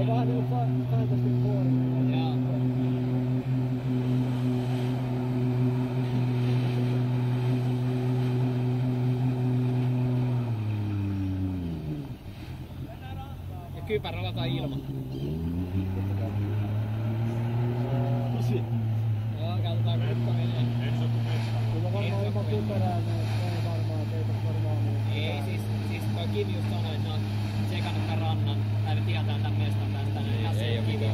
on vähän niinku Fantastic Four. Joo. Ja kypärä lataa ilman. Joo, katsotaan kuinka menee. Kyllä varmaan ilman kypärää ei varmaan, ei varmaan. Ei, siis toi Kivi just sanoi, että ne on tsekannut tän rannan, tai ne tietää tän mestan tästä, ja se Kivi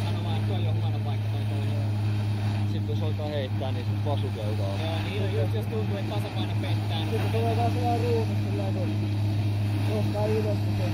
sanoi vaan, että toi on huono paikka toi toinen. Sitten jos alkaa heittää, niin sit vasukeutaa. Joo, niin just jos tuntuu, että tasapaino pettää. Sitten tulee taas sellainen ruumis, silleen kun nostaa ylös, kun se on